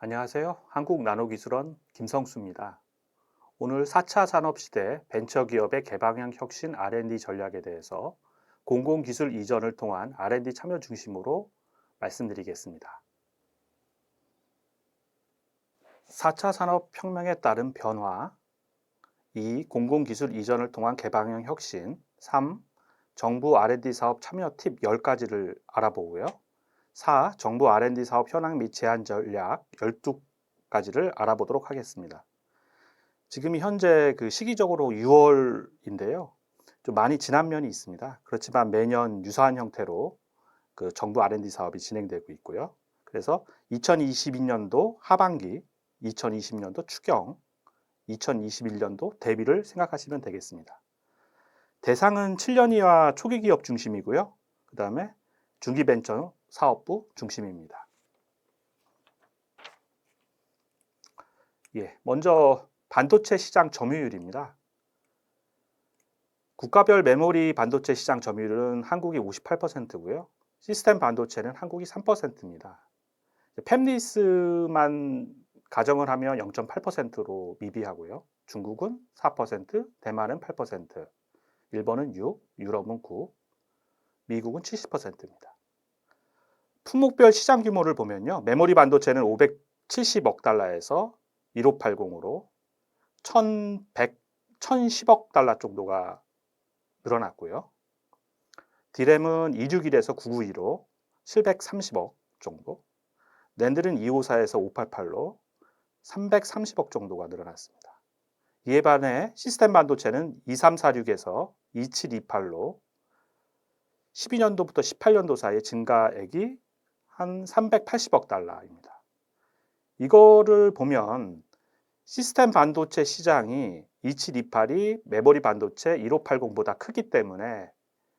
안녕하세요. 한국나노기술원 김성수입니다. 오늘 4차 산업시대 벤처기업의 개방형 혁신 R&D 전략에 대해서 공공기술 이전을 통한 R&D 참여 중심으로 말씀드리겠습니다. 4차 산업혁명에 따른 변화 2. 공공기술 이전을 통한 개방형 혁신 3. 정부 R&D 사업 참여 팁 10가지를 알아보고요. 4. 정부 R&D 사업 현황 및 제한 전략 12가지를 알아보도록 하겠습니다. 지금이 현재 시기적으로 6월인데요. 좀 많이 지난 면이 있습니다. 그렇지만 매년 유사한 형태로 정부 R&D 사업이 진행되고 있고요. 그래서 2022년도 하반기, 2020년도 추경, 2021년도 대비를 생각하시면 되겠습니다. 대상은 7년 이하 초기 기업 중심이고요. 그 다음에 중기벤처 사업부 중심입니다. 먼저 반도체 시장 점유율입니다. 국가별 메모리 반도체 시장 점유율은 한국이 58%고요. 시스템 반도체는 한국이 3%입니다. 팹리스만 가정을 하면 0.8%로 미비하고요. 중국은 4%, 대만은 8%, 일본은 6%, 유럽은 9%, 미국은 70%입니다. 품목별 시장 규모를 보면요. 메모리 반도체는 570억 달러에서 1580으로 1110억 달러 정도가 늘어났고요. 디램은 261에서 992로 730억 정도, 낸드는 254에서 588로 330억 정도가 늘어났습니다. 이에 반해 시스템 반도체는 2346에서 2728로 12년도부터 18년도 사이에 증가액이 한 380억 달러입니다. 이거를 보면 시스템 반도체 시장이 2728이 메모리 반도체 1580보다 크기 때문에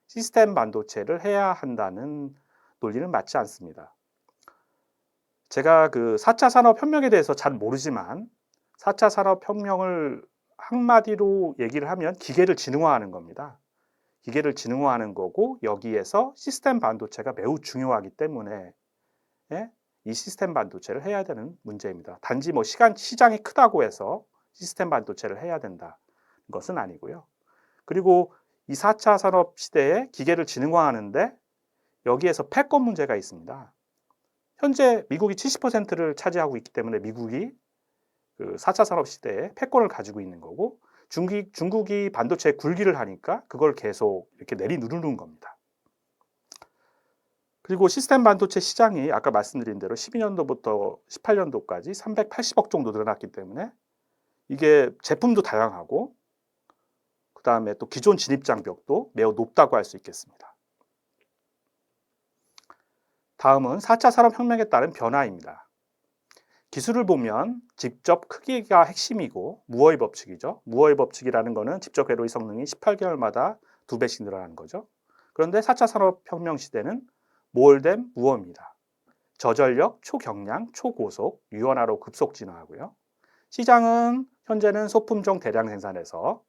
시스템 반도체를 해야 한다는 논리는 맞지 않습니다. 제가 4차 산업혁명에 대해서 잘 모르지만 4차 산업혁명을 한마디로 얘기를 하면 기계를 지능화하는 겁니다. 기계를 지능화하는 거고 여기에서 시스템 반도체가 매우 중요하기 때문에 이 시스템 반도체를 해야 되는 문제입니다. 단지 시장이 크다고 해서 시스템 반도체를 해야 된다는 것은 아니고요. 그리고 이 4차 산업 시대에 기계를 지능화하는데 여기에서 패권 문제가 있습니다. 현재 미국이 70%를 차지하고 있기 때문에 미국이 4차 산업 시대에 패권을 가지고 있는 거고 중국이 반도체 굴기를 하니까 그걸 계속 이렇게 내리누르는 겁니다. 그리고 시스템 반도체 시장이 아까 말씀드린 대로 12년도부터 18년도까지 380억 정도 늘어났기 때문에 이게 제품도 다양하고 그 다음에 또 기존 진입 장벽도 매우 높다고 할 수 있겠습니다. 다음은 4차 산업혁명에 따른 변화입니다. 기술을 보면 직접 크기가 핵심이고 무어의 법칙이죠. 무어의 법칙이라는 것은 직접 회로의 성능이 18개월마다 2배씩 늘어나는 거죠. 그런데 4차 산업혁명 시대는 모홀된 무어입니다. 저전력, 초경량, 초고속, 유연화로 급속 진화하고요. 시장은 현재는 소품종 대량 생산에서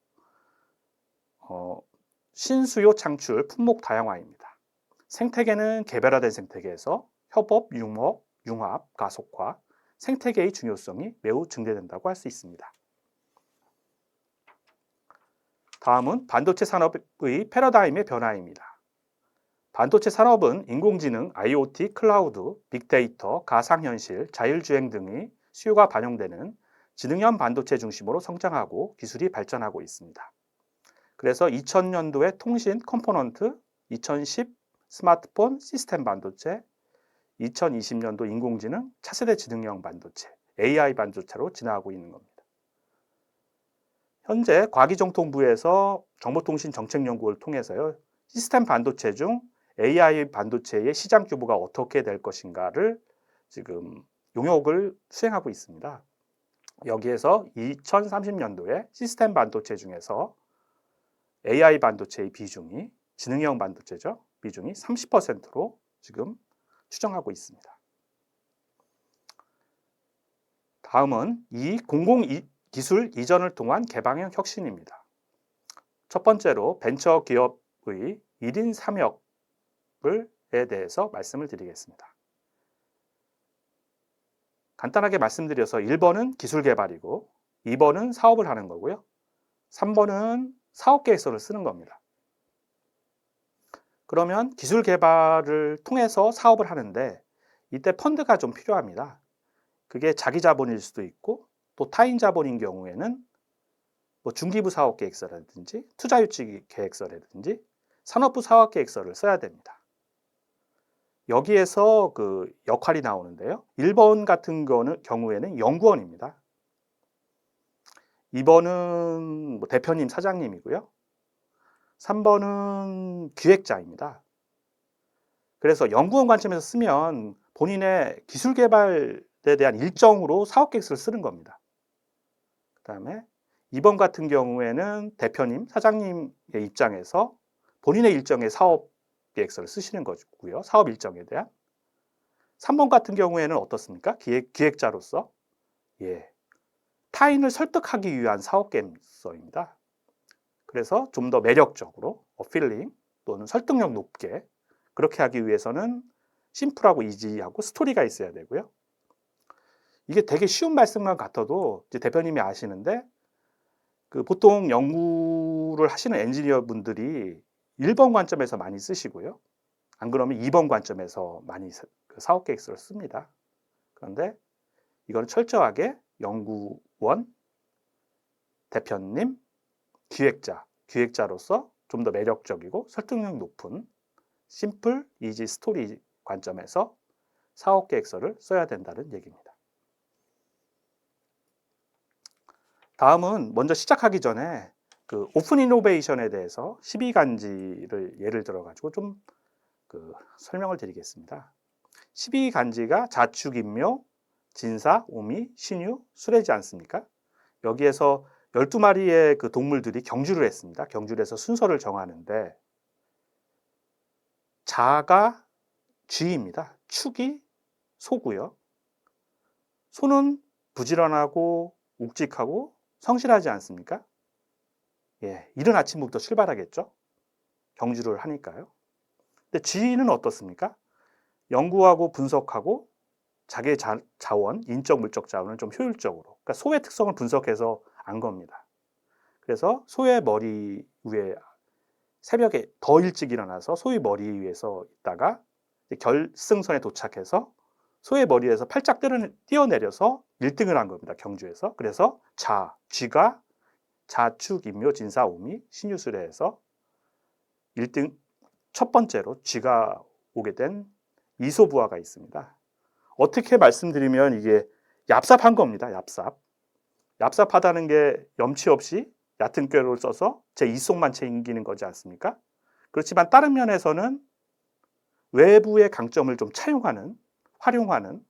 신수요 창출, 품목 다양화입니다. 생태계는 개별화된 생태계에서 협업, 융합, 가속화, 생태계의 중요성이 매우 증대된다고 할 수 있습니다. 다음은 반도체 산업의 패러다임의 변화입니다. 반도체 산업은 인공지능, IoT, 클라우드, 빅데이터, 가상현실, 자율주행 등의 수요가 반영되는 지능형 반도체 중심으로 성장하고 기술이 발전하고 있습니다. 그래서 2000년도에 통신 컴포넌트, 2010 스마트폰 시스템 반도체, 2020년도 인공지능 차세대 지능형 반도체, AI 반도체로 진화하고 있는 겁니다. 현재 과기정통부에서 정보통신정책연구를 통해서요, 시스템 반도체 중 AI 반도체의 시장 규모가 어떻게 될 것인가를 지금 용역을 수행하고 있습니다. 여기에서 2030년도에 시스템 반도체 중에서 AI 반도체의 비중이 지능형 반도체죠. 비중이 30%로 지금 추정하고 있습니다. 다음은 이 공공기술 이전을 통한 개방형 혁신입니다. 첫 번째로 벤처 기업의 1인 3역에 대해서 말씀을 드리겠습니다. 간단하게 말씀드려서 1번은 기술 개발이고 2번은 사업을 하는 거고요. 3번은 사업 계획서를 쓰는 겁니다. 그러면 기술 개발을 통해서 사업을 하는데 이때 펀드가 좀 필요합니다. 그게 자기 자본일 수도 있고 또 타인 자본인 경우에는 뭐 중기부 사업 계획서라든지 투자 유치 계획서라든지 산업부 사업 계획서를 써야 됩니다. 여기에서 그 역할이 나오는데요. 1번 같은 경우에는 연구원입니다. 2번은 뭐 대표님, 사장님이고요. 3번은 기획자입니다. 그래서 연구원 관점에서 쓰면 본인의 기술 개발에 대한 일정으로 사업 계획서를 쓰는 겁니다. 그 다음에 2번 같은 경우에는 대표님, 사장님의 입장에서 본인의 일정의 사업 계획서를 쓰시는 거고요. 사업 일정에 대한. 3번 같은 경우에는 어떻습니까? 기획자로서 타인을 설득하기 위한 사업 계획서입니다. 그래서 좀 더 매력적으로 어필링 또는 설득력 높게 그렇게 하기 위해서는 심플하고 이지하고 스토리가 있어야 되고요. 이게 되게 쉬운 말씀만 같아도 이제 대표님이 아시는데 그 보통 연구를 하시는 엔지니어 분들이 1번 관점에서 많이 쓰시고요. 안 그러면 2번 관점에서 많이 사업 계획서를 씁니다. 그런데 이건 철저하게 연구원, 대표님, 기획자로서 좀 더 매력적이고 설득력 높은 심플, 이지, 스토리 관점에서 사업 계획서를 써야 된다는 얘기입니다. 다음은 먼저 시작하기 전에 그 오픈 이노베이션에 대해서 12간지를 예를 들어 가지고 좀 설명을 드리겠습니다. 12간지가 자축, 인묘, 진사, 오미, 신유, 수레지 않습니까? 여기에서 12마리의 그 동물들이 경주를 했습니다. 경주를 해서 순서를 정하는데 자가 쥐입니다. 축이 소고요. 소는 부지런하고 욱직하고 성실하지 않습니까? 이른 아침부터 출발하겠죠. 경주를 하니까요. 근데 쥐는 어떻습니까? 연구하고 분석하고 자기의 자원, 인적, 물적 자원을 좀 효율적으로, 그러니까 소의 특성을 분석해서 안 겁니다. 그래서 소의 머리 위에 새벽에 더 일찍 일어나서 소의 머리 위에서 있다가 결승선에 도착해서 소의 머리에서 팔짝 뛰어내려서 1등을 한 겁니다. 경주에서. 그래서 쥐가 자축, 인묘, 진사, 오미, 신유술에서 1등 첫 번째로 쥐가 오게 된 이소부화가 있습니다. 어떻게 말씀드리면 이게 얍삽한 겁니다. 얍삽하다는 게 염치 없이 얕은 꾀를 써서 제 이속만 챙기는 거지 않습니까? 그렇지만 다른 면에서는 외부의 강점을 좀 활용하는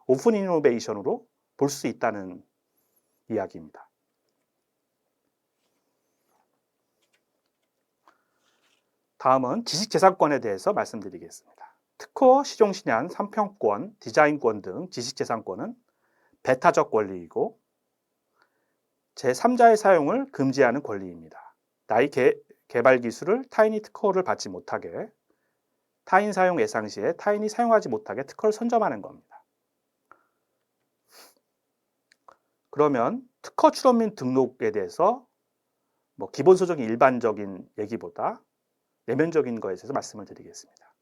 오픈 이노베이션으로 볼 수 있다는 이야기입니다. 다음은 지식재산권에 대해서 말씀드리겠습니다. 특허, 시종신안, 상평권, 디자인권 등 지식재산권은 배타적 권리이고 제3자의 사용을 금지하는 권리입니다. 나의 개발 기술을 타인이 특허를 받지 못하게, 타인 사용 예상 시에 타인이 사용하지 못하게 특허를 선점하는 겁니다. 그러면 특허 출원 및 등록에 대해서 뭐 기본소적인 일반적인 얘기보다 내면적인 거에 대해서 말씀을 드리겠습니다.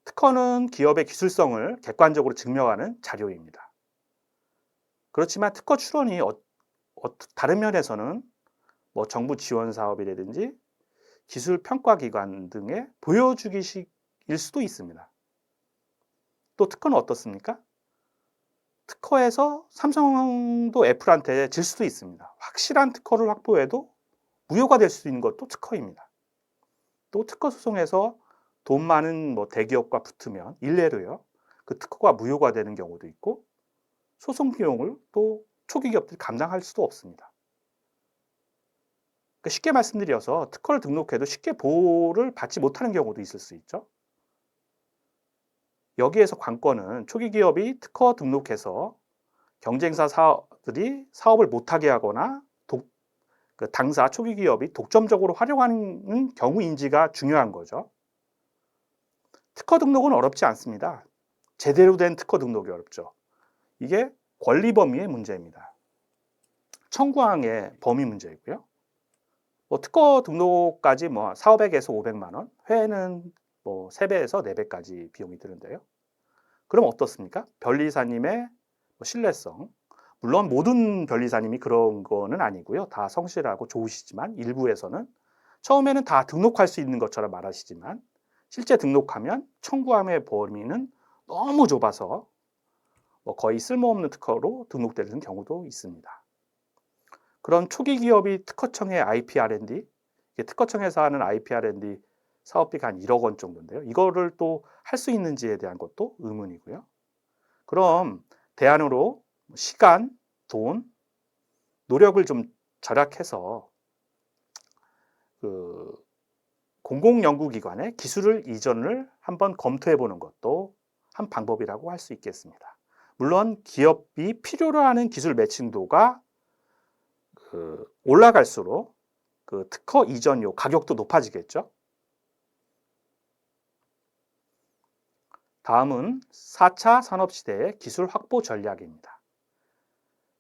특허는 기업의 기술성을 객관적으로 증명하는 자료입니다. 그렇지만 특허 출원이 다른 면에서는 뭐 정부 지원 사업이라든지 기술 평가 기관 등의 보여주기식일 수도 있습니다. 또 특허는 어떻습니까? 특허에서 삼성도 애플한테 질 수도 있습니다. 확실한 특허를 확보해도 무효가 될 수 있는 것도 특허입니다. 또 특허 소송에서 돈 많은 뭐 대기업과 붙으면 일례로요. 그 특허가 무효가 되는 경우도 있고 소송 비용을 또 초기 기업들이 감당할 수도 없습니다. 그러니까 쉽게 말씀드려서 특허를 등록해도 쉽게 보호를 받지 못하는 경우도 있을 수 있죠. 여기에서 관건은 초기 기업이 특허 등록해서 경쟁사들이 사업을 못하게 하거나 당사 초기 기업이 독점적으로 활용하는 경우인지가 중요한 거죠. 특허 등록은 어렵지 않습니다. 제대로 된 특허 등록이 어렵죠. 이게 권리 범위의 문제입니다. 청구항의 범위 문제이고요. 특허 등록까지 400에서 500만 원, 회는 3배에서 4배까지 비용이 드는데요. 그럼 어떻습니까? 변리사님의 신뢰성, 물론 모든 변리사님이 그런 거는 아니고요. 다 성실하고 좋으시지만 일부에서는 처음에는 다 등록할 수 있는 것처럼 말하시지만 실제 등록하면 청구함의 범위는 너무 좁아서 거의 쓸모없는 특허로 등록되는 경우도 있습니다. 그런 초기 기업이 특허청의 IP R&D, 특허청에서 하는 IP R&D 사업비가 한 1억 원 정도인데요. 이거를 또 할 수 있는지에 대한 것도 의문이고요. 그럼 대안으로 시간, 돈, 노력을 좀 절약해서 공공연구기관에 기술을 이전을 한번 검토해 보는 것도 한 방법이라고 할 수 있겠습니다. 물론 기업이 필요로 하는 기술 매칭도가 올라갈수록 특허 이전료 가격도 높아지겠죠. 다음은 4차 산업시대의 기술 확보 전략입니다.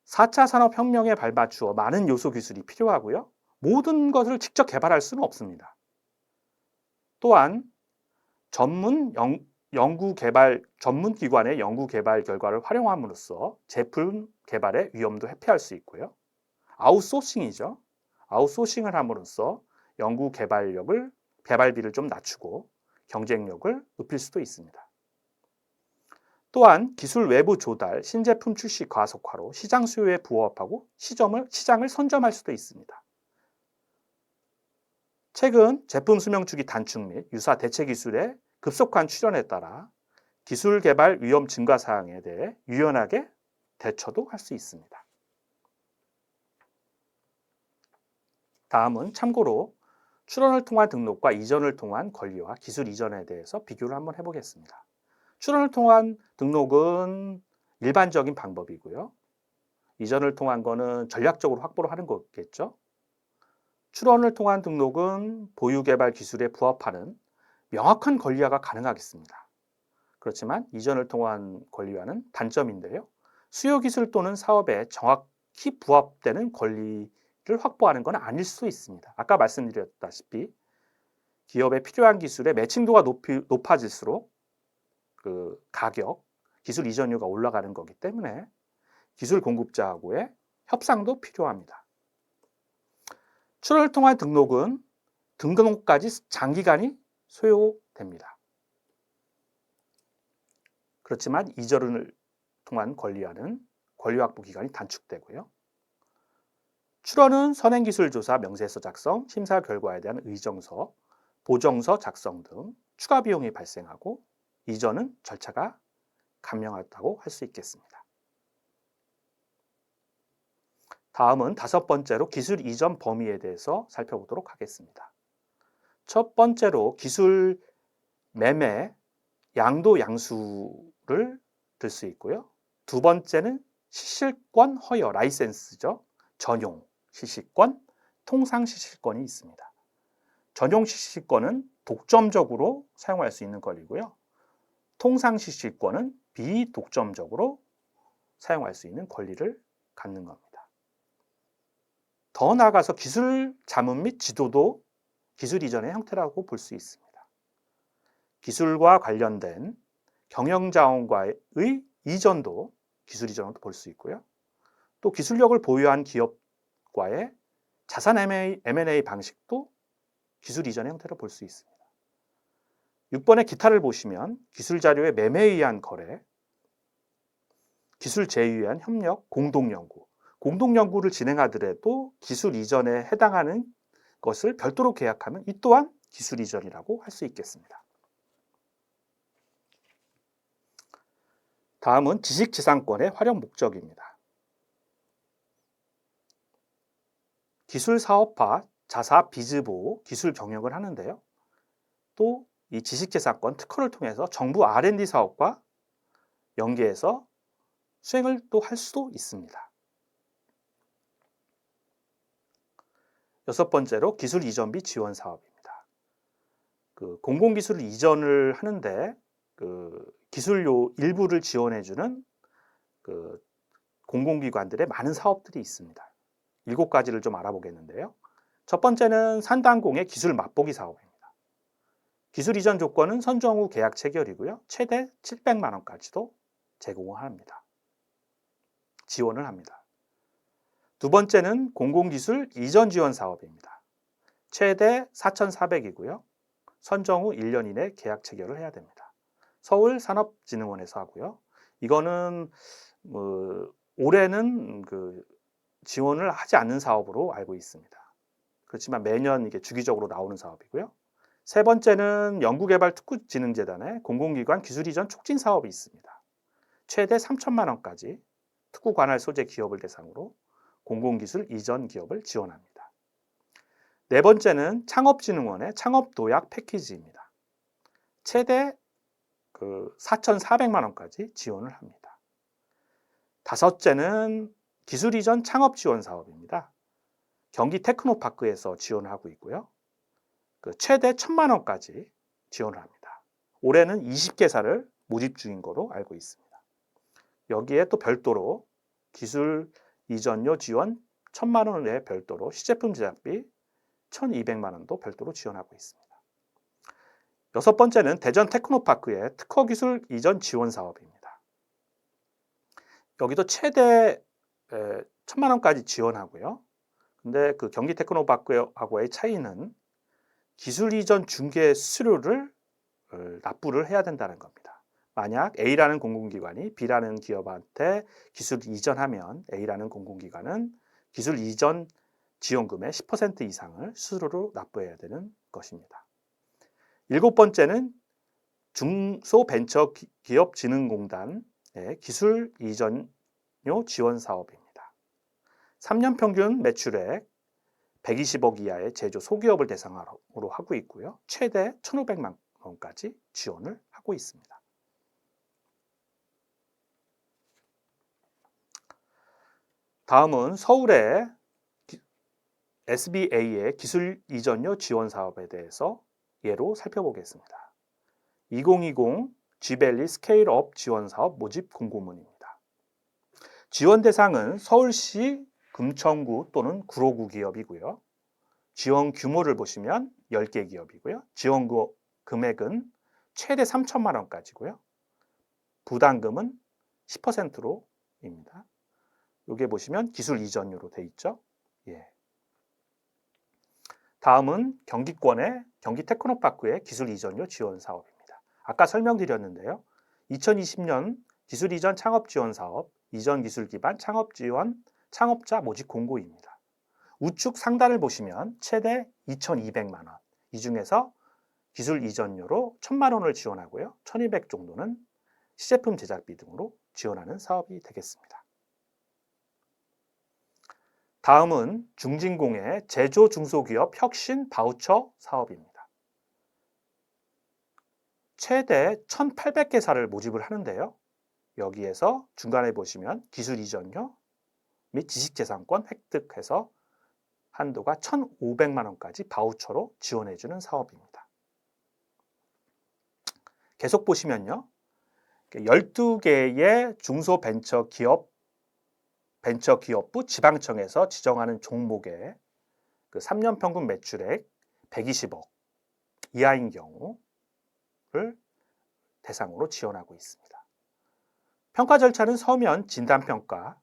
4차 산업혁명에 발맞추어 많은 요소 기술이 필요하고요. 모든 것을 직접 개발할 수는 없습니다. 또한 전문 기관의 연구 개발 결과를 활용함으로써 제품 개발의 위험도 회피할 수 있고요. 아웃소싱이죠. 아웃소싱을 함으로써 연구 개발비를 좀 낮추고 경쟁력을 높일 수도 있습니다. 또한 기술 외부 조달, 신제품 출시 가속화로 시장 수요에 부합하고 시장을 선점할 수도 있습니다. 최근 제품 수명 주기 단축 및 유사 대체 기술의 급속한 출현에 따라 기술 개발 위험 증가 사항에 대해 유연하게 대처도 할 수 있습니다. 다음은 참고로 출원을 통한 등록과 이전을 통한 권리와 기술 이전에 대해서 비교를 한번 해보겠습니다. 출원을 통한 등록은 일반적인 방법이고요. 이전을 통한 거는 전략적으로 확보를 하는 거겠죠. 출원을 통한 등록은 보유 개발 기술에 부합하는 명확한 권리화가 가능하겠습니다. 그렇지만 이전을 통한 권리화는 단점인데요. 수요 기술 또는 사업에 정확히 부합되는 권리를 확보하는 건 아닐 수 있습니다. 아까 말씀드렸다시피 기업에 필요한 기술의 매칭도가 높아질수록 가격, 기술 이전료가 올라가는 거기 때문에 기술 공급자하고의 협상도 필요합니다. 출원을 통한 등록은 등록까지 장기간이 소요됩니다. 그렇지만 이전을 통한 권리화는 권리 확보 기간이 단축되고요. 출원은 선행기술조사 명세서 작성, 심사 결과에 대한 의정서, 보정서 작성 등 추가 비용이 발생하고 이전은 절차가 간명하다고 할 수 있겠습니다. 다음은 5번째로 기술 이전 범위에 대해서 살펴보도록 하겠습니다. 첫 번째로 기술 매매, 양도 양수를 들 수 있고요. 두 번째는 시실권 허여, 라이센스죠. 전용 시실권, 통상 시실권이 있습니다. 전용 시실권은 독점적으로 사용할 수 있는 권리고요. 통상 시실권은 비독점적으로 사용할 수 있는 권리를 갖는 겁니다. 더 나아가서 기술 자문 및 지도도 기술 이전의 형태라고 볼 수 있습니다. 기술과 관련된 경영자원과의 이전도 기술 이전으로 볼 수 있고요. 또 기술력을 보유한 기업과의 자산 M&A 방식도 기술 이전의 형태로 볼 수 있습니다. 6번의 기타를 보시면 기술 자료의 매매에 의한 거래, 기술 제휴에 의한 협력, 공동연구. 공동연구를 진행하더라도 기술 이전에 해당하는 것을 별도로 계약하면 이 또한 기술 이전이라고 할 수 있겠습니다. 다음은 지식재산권의 활용 목적입니다. 기술 사업화, 자사, 비즈보호, 기술 경영을 하는데요. 또 이 지식재산권 특허를 통해서 정부 R&D 사업과 연계해서 수행을 또 할 수도 있습니다. 6번째로 기술 이전비 지원 사업입니다. 공공기술을 이전을 하는데 기술료 일부를 지원해주는 그 공공기관들의 많은 사업들이 있습니다. 7가지를 좀 알아보겠는데요. 첫 번째는 산단공의 기술 맛보기 사업입니다. 기술 이전 조건은 선정 후 계약 체결이고요. 최대 700만 원까지도 제공을 합니다. 지원을 합니다. 두 번째는 공공기술 이전 지원 사업입니다. 최대 4,400이고요. 선정 후 1년 이내 계약 체결을 해야 됩니다. 서울산업진흥원에서 하고요. 이거는 올해는 지원을 하지 않는 사업으로 알고 있습니다. 그렇지만 매년 이게 주기적으로 나오는 사업이고요. 세 번째는 연구개발특구진흥재단의 공공기관 기술 이전 촉진 사업이 있습니다. 최대 3천만 원까지 특구 관할 소재 기업을 대상으로 공공기술 이전 기업을 지원합니다. 네 번째는 창업진흥원의 창업도약 패키지입니다. 최대 4,400만 원까지 지원을 합니다. 다섯째는 기술 이전 창업 지원 사업입니다. 경기 테크노파크에서 지원을 하고 있고요. 최대 1,000만 원까지 지원을 합니다. 올해는 20개사를 모집 중인 거로 알고 있습니다. 여기에 또 별도로 기술 이전료 지원 1,000만 원 외에 별도로 시제품 제작비 1,200만 원도 별도로 지원하고 있습니다. 여섯 번째는 대전 테크노파크의 특허기술 이전 지원 사업입니다. 여기도 최대 1,000만 원까지 지원하고요. 근데 그 경기 테크노파크하고의 차이는 기술 이전 중개 수수료를 납부를 해야 된다는 겁니다. 만약 A라는 공공기관이 B라는 기업한테 기술 이전하면 A라는 공공기관은 기술 이전 지원금의 10% 이상을 수수료로 납부해야 되는 것입니다. 일곱 번째는 중소벤처기업진흥공단의 기술 이전료 지원 사업입니다. 3년 평균 매출액 120억 이하의 제조 소기업을 대상으로 하고 있고요. 최대 1,500만 원까지 지원을 하고 있습니다. 다음은 서울의 SBA의 기술 이전료 지원 사업에 대해서 예로 살펴보겠습니다. 2020 G밸리 스케일업 지원 사업 모집 공고문입니다. 지원 대상은 서울시 금천구 또는 구로구 기업이고요. 지원 규모를 보시면 10개 기업이고요. 지원 금액은 최대 3천만 원까지고요. 부담금은 10%로입니다. 여기 보시면 기술 이전료로 돼 있죠. 예. 다음은 경기권의 경기 테크노파크의 기술 이전료 지원 사업입니다. 아까 설명드렸는데요. 2020년 기술 이전 창업 지원 사업, 이전 기술 기반 창업 지원 창업자 모집 공고입니다. 우측 상단을 보시면 최대 2,200만 원. 이 중에서 기술 이전료로 1,000만 원을 지원하고요. 1,200 정도는 시제품 제작비 등으로 지원하는 사업이 되겠습니다. 다음은 중진공의 제조 중소기업 혁신 바우처 사업입니다. 최대 1,800개사를 모집을 하는데요. 여기에서 중간에 보시면 기술 이전료 및 지식재산권 획득해서 한도가 1,500만 원까지 바우처로 지원해주는 사업입니다. 계속 보시면요. 12개의 벤처기업부 지방청에서 지정하는 종목의 3년 평균 매출액 120억 이하인 경우를 대상으로 지원하고 있습니다. 평가 절차는 서면 진단평가,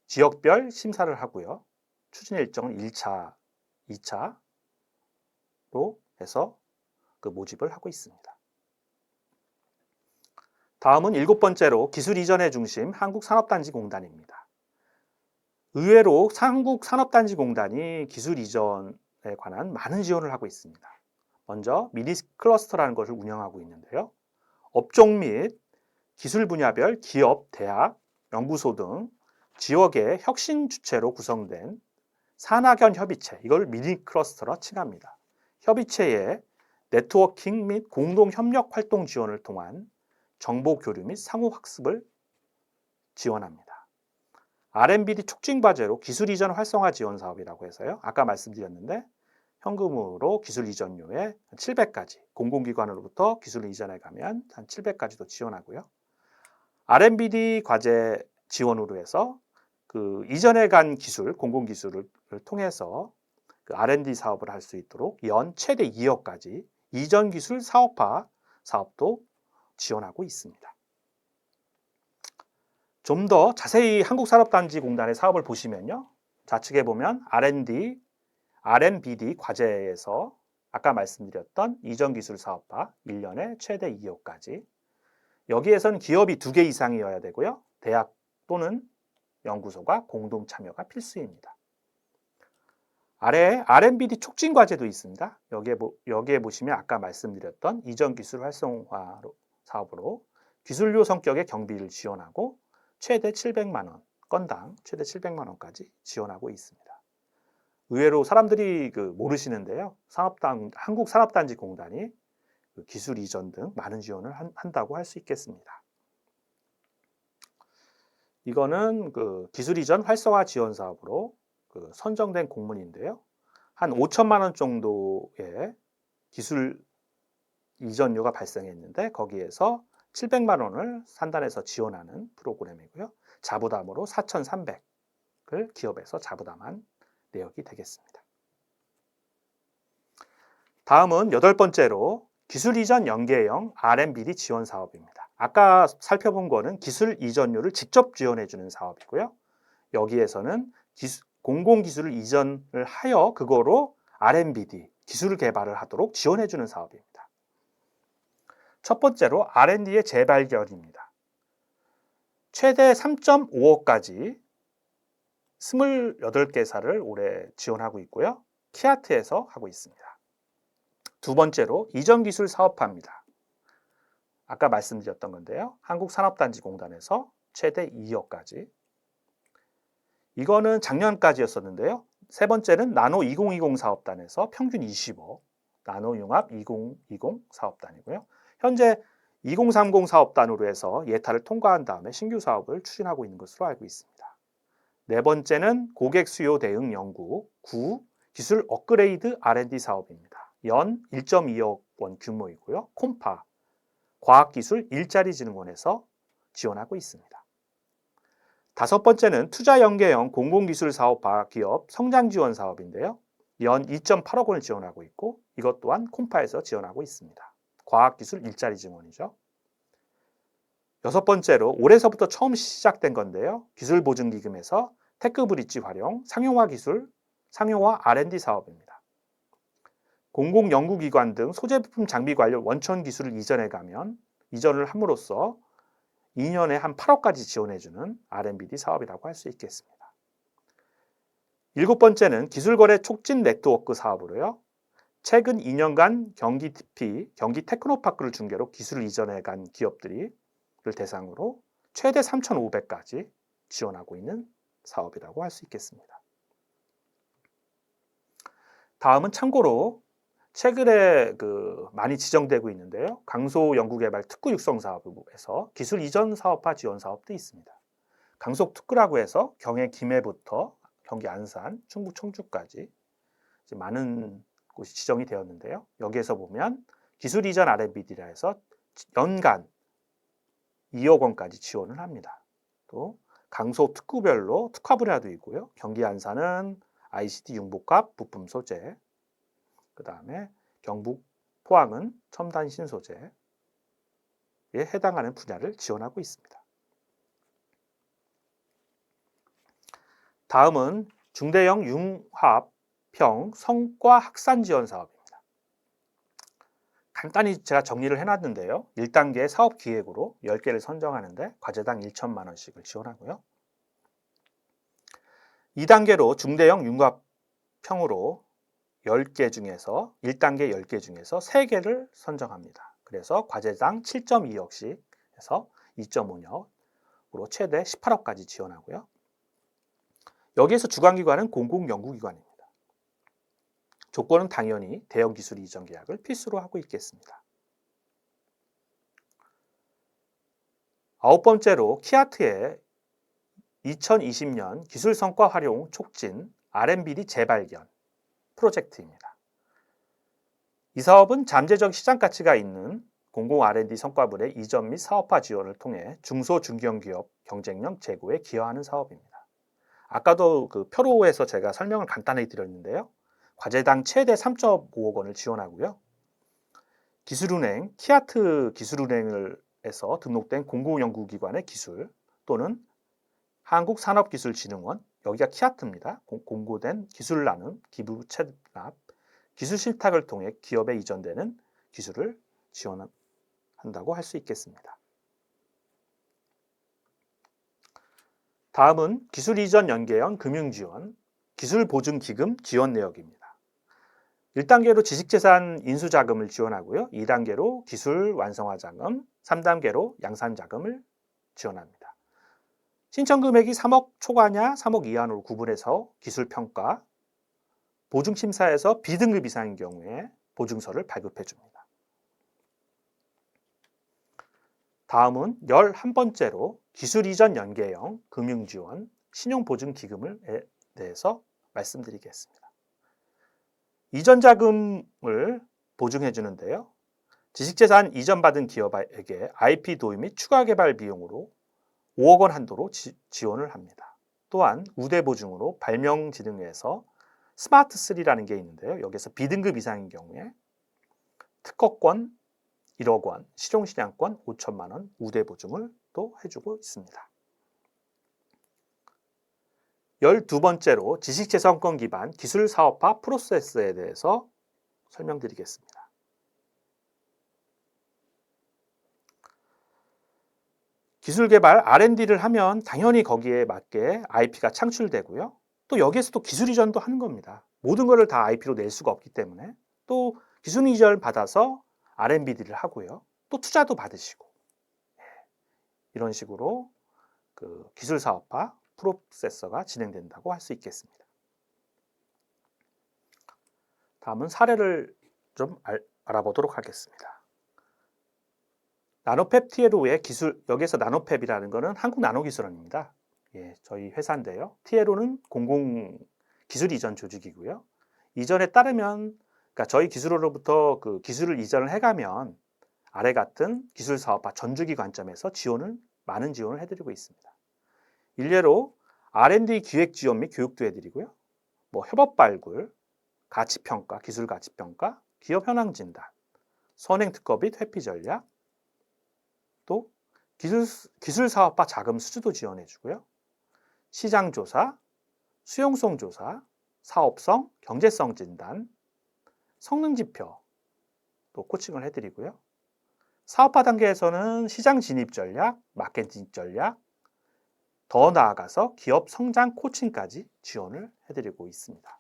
지역별 심사를 하고요. 추진 일정은 1차, 2차로 해서 모집을 하고 있습니다. 다음은 7번째로 기술 이전의 중심 한국산업단지공단입니다. 의외로 한국산업단지공단이 기술 이전에 관한 많은 지원을 하고 있습니다. 먼저 미니 클러스터라는 것을 운영하고 있는데요. 업종 및 기술 분야별 기업, 대학, 연구소 등 지역의 혁신 주체로 구성된 산학연 협의체, 이걸 미니 클러스터라 칭합니다. 협의체의 네트워킹 및 공동 협력 활동 지원을 통한 정보 교류 및 상호 학습을 지원합니다. R&D 촉진 과제로 기술 이전 활성화 지원 사업이라고 해서요. 아까 말씀드렸는데 현금으로 기술 이전료에 700까지, 공공기관으로부터 기술 이전에 가면 한 700까지도 지원하고요. R&D 과제 지원으로 해서 그 이전에 간 기술, 공공기술을 통해서 그 R&D 사업을 할 수 있도록 연 최대 2억까지 이전 기술 사업화 사업도 지원하고 있습니다. 좀 더 자세히 한국산업단지공단의 사업을 보시면요. 좌측에 보면 R&D, R&BD 과제에서 아까 말씀드렸던 이전 기술 사업화 1년에 최대 2억까지. 여기에선 기업이 2개 이상이어야 되고요. 대학 또는 연구소가 공동 참여가 필수입니다. 아래에 R&BD 촉진 과제도 있습니다. 여기에 보시면 아까 말씀드렸던 이전 기술 활성화 사업으로 기술료 성격의 경비를 지원하고 최대 700만 원, 건당 최대 700만 원까지 지원하고 있습니다. 의외로 사람들이 모르시는데요. 한국산업단지공단이 기술 이전 등 많은 지원을 한다고 할 수 있겠습니다. 이거는 기술 이전 활성화 지원 사업으로 선정된 공문인데요. 한 5천만 원 정도의 기술 이전료가 발생했는데 거기에서 700만 원을 산단해서 지원하는 프로그램이고요. 자부담으로 4,300을 기업에서 자부담한 내역이 되겠습니다. 다음은 8번째로 기술 이전 연계형 R&BD 지원 사업입니다. 아까 살펴본 거는 기술 이전료를 직접 지원해주는 사업이고요. 여기에서는 공공기술을 이전을 하여 그거로 R&BD, 기술 개발을 하도록 지원해주는 사업입니다. 첫 번째로 R&D의 재발견입니다. 최대 3.5억까지 28개사를 올해 지원하고 있고요. 키아트에서 하고 있습니다. 두 번째로 이전 기술 사업화입니다. 아까 말씀드렸던 건데요. 한국산업단지공단에서 최대 2억까지. 이거는 작년까지였었는데요. 세 번째는 나노 2020 사업단에서 평균 20억, 나노융합 2020 사업단이고요. 현재 2030 사업단으로 해서 예타를 통과한 다음에 신규 사업을 추진하고 있는 것으로 알고 있습니다. 네 번째는 고객 수요 대응 연구 9 기술 업그레이드 R&D 사업입니다. 연 1.2억 원 규모이고요. 콤파 과학기술 일자리진흥원에서 지원하고 있습니다. 다섯 번째는 투자 연계형 공공기술 사업화 기업 성장 지원 사업인데요. 연 2.8억 원을 지원하고 있고 이것 또한 콤파에서 지원하고 있습니다. 과학기술 일자리증원이죠. 여섯 번째로 올해서부터 처음 시작된 건데요. 기술보증기금에서 테크브릿지 활용, 상용화 기술, 상용화 R&D 사업입니다. 공공연구기관 등 소재부품 장비 관련 원천 기술을 이전을 함으로써 2년에 한 8억까지 지원해주는 R&BD 사업이라고 할 수 있겠습니다. 일곱 번째는 기술거래 촉진 네트워크 사업으로요. 최근 2년간 경기 TP, 경기 테크노파크를 중개로 기술을 이전해 간 기업들을 대상으로 최대 3,500까지 지원하고 있는 사업이라고 할 수 있겠습니다. 다음은 참고로 최근에 많이 지정되고 있는데요. 강소연구개발 특구 육성 사업에서 기술 이전 사업화 지원 사업도 있습니다. 강속특구라고 해서 경해 김해부터 경기 안산, 충북 청주까지 많은 곳이 지정이 되었는데요. 여기에서 보면 기술 이전 R&BD라 해서 연간 2억 원까지 지원을 합니다. 또 강소특구별로 특화 분야도 있고요. 경기 안산은 ICT 융복합 부품 소재, 그 다음에 경북 포항은 첨단 신소재에 해당하는 분야를 지원하고 있습니다. 다음은 중대형 융합형 성과 확산 지원 사업입니다. 간단히 제가 정리를 해놨는데요. 1단계 사업 기획으로 10개를 선정하는데 과제당 1천만 원씩을 지원하고요. 2단계로 중대형 융합형으로 10개 중에서 1단계 10개 중에서 3개를 선정합니다. 그래서 과제당 7.2억씩 해서 2.5년으로 최대 18억까지 지원하고요. 여기에서 주관기관은 공공연구기관입니다. 조건은 당연히 대형 기술 이전 계약을 필수로 하고 있겠습니다. 아홉 번째로 키아트의 2020년 기술 성과 활용 촉진 R&BD 재발견 프로젝트입니다. 이 사업은 잠재적 시장 가치가 있는 공공 R&D 성과물의 이전 및 사업화 지원을 통해 중소 중견기업 경쟁력 제고에 기여하는 사업입니다. 아까도 그 표로에서 제가 설명을 간단히 드렸는데요. 과제당 최대 3.5억 원을 지원하고요. 기술은행, 키아트 기술은행에서 등록된 공공연구기관의 기술 또는 한국산업기술진흥원, 여기가 키아트입니다. 공고된 기술 나눔, 기부 채납, 기술 실탁을 통해 기업에 이전되는 기술을 지원한다고 할 수 있겠습니다. 다음은 기술 이전 연계형 금융지원, 기술보증기금 지원 내역입니다. 1단계로 지식재산 인수자금을 지원하고요. 2단계로 기술 완성화 자금, 3단계로 양산자금을 지원합니다. 신청 금액이 3억 초과냐 3억 이하로 구분해서 기술평가, 보증심사에서 B등급 이상인 경우에 보증서를 발급해 줍니다. 다음은 11번째로 기술 이전 연계형 금융지원 신용보증기금에 대해서 말씀드리겠습니다. 이전 자금을 보증해 주는데요. 지식재산 이전받은 기업에게 IP 도입 및 추가 개발 비용으로 5억 원 한도로 지원을 합니다. 또한 우대보증으로 발명진흥회에서 스마트3라는 게 있는데요. 여기서 B등급 이상인 경우에 특허권 1억 원, 실용실양권 5천만 원 우대보증을 또 해주고 있습니다. 12번째로 지식재산권 기반 기술사업화 프로세스에 대해서 설명드리겠습니다. 기술개발 R&D를 하면 당연히 거기에 맞게 IP가 창출되고요. 또 여기에서도 기술 이전도 하는 겁니다. 모든 것을 다 IP로 낼 수가 없기 때문에 또 기술 이전을 받아서 R&D를 하고요. 또 투자도 받으시고 이런 식으로 그 기술 사업화 프로세서가 진행된다고 할 수 있겠습니다. 다음은 사례를 좀 알아보도록 하겠습니다. 나노펩 티에로의 기술, 여기서 나노펩이라는 것은 한국나노기술원입니다. 예, 저희 회사인데요. 티에로는 공공 기술 이전 조직이고요. 이전에 따르면, 그러니까 저희 기술로부터 그 기술을 이전을 해가면 아래 같은 기술 사업화 전주기 관점에서 많은 지원을 해드리고 있습니다. 일례로 R&D 기획 지원 및 교육도 해드리고요. 뭐 협업 발굴, 가치평가, 기술 가치평가, 기업 현황 진단, 선행 특허 및 회피 전략, 또 기술 사업화 자금 수주도 지원해 주고요. 시장 조사, 수용성 조사, 사업성, 경제성 진단, 성능 지표 또 코칭을 해드리고요. 사업화 단계에서는 시장 진입 전략, 마케팅 전략, 더 나아가서 기업 성장 코칭까지 지원을 해드리고 있습니다.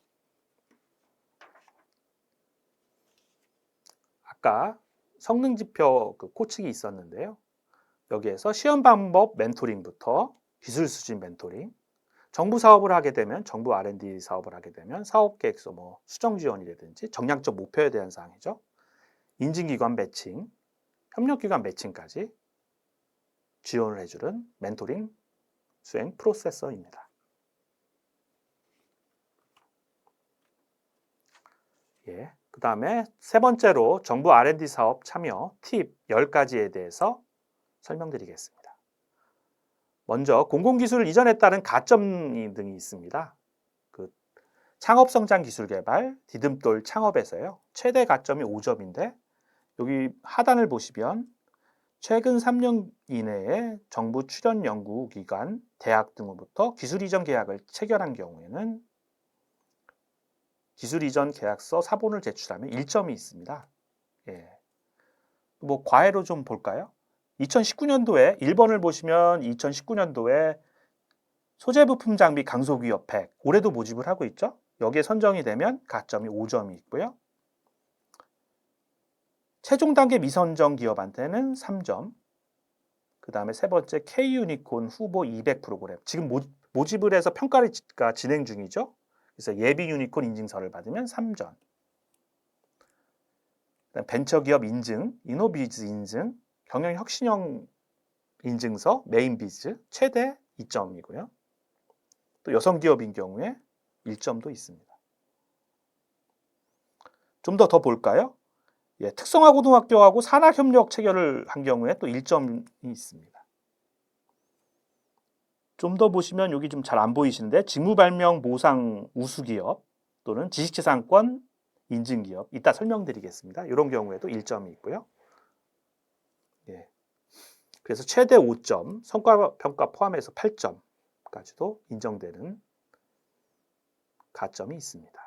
아까 성능 지표 그 코칭이 있었는데요. 여기에서 시험 방법 멘토링부터 기술 수집 멘토링, 정부 사업을 하게 되면 정부 R&D 사업을 하게 되면 사업 계획서 뭐 수정 지원이라든지 정량적 목표에 대한 사항이죠. 인증기관 매칭, 협력기관 매칭까지 지원을 해주는 멘토링 수행 프로세서입니다. 예, 그 다음에 세 번째로 정부 R&D 사업 참여 팁 10가지에 대해서 설명드리겠습니다. 먼저 공공기술 이전에 따른 가점 등이 있습니다. 그 창업성장 기술개발, 디딤돌 창업에서요. 최대 가점이 5점인데 여기 하단을 보시면 최근 3년 이내에 정부 출연 연구기관, 대학 등으로부터 기술 이전 계약을 체결한 경우에는 기술 이전 계약서 사본을 제출하면 1점이 있습니다. 예. 뭐 과외로 좀 볼까요? 2019년도에 1번을 보시면 2019년도에 소재 부품 장비 강소기업 100 올해도 모집을 하고 있죠. 여기에 선정이 되면 가점이 5점이 있고요. 최종 단계 미선정 기업한테는 3점. 그 다음에 세 번째 K유니콘 후보 200 프로그램. 지금 모집을 해서 평가가 진행 중이죠. 그래서 예비 유니콘 인증서를 받으면 3점. 벤처기업 인증, 이노비즈 인증, 경영혁신형 인증서, 메인비즈 최대 2점이고요. 또 여성기업인 경우에 1점도 있습니다. 좀 더 볼까요? 예, 특성화 고등학교하고 산학협력 체결을 한 경우에 또 1점이 있습니다. 좀 더 보시면 여기 좀 잘 안 보이시는데 직무발명 보상 우수기업 또는 지식재산권 인증기업 이따 설명드리겠습니다. 이런 경우에도 1점이 있고요. 예. 그래서 최대 5점, 성과평가 포함해서 8점까지도 인정되는 가점이 있습니다.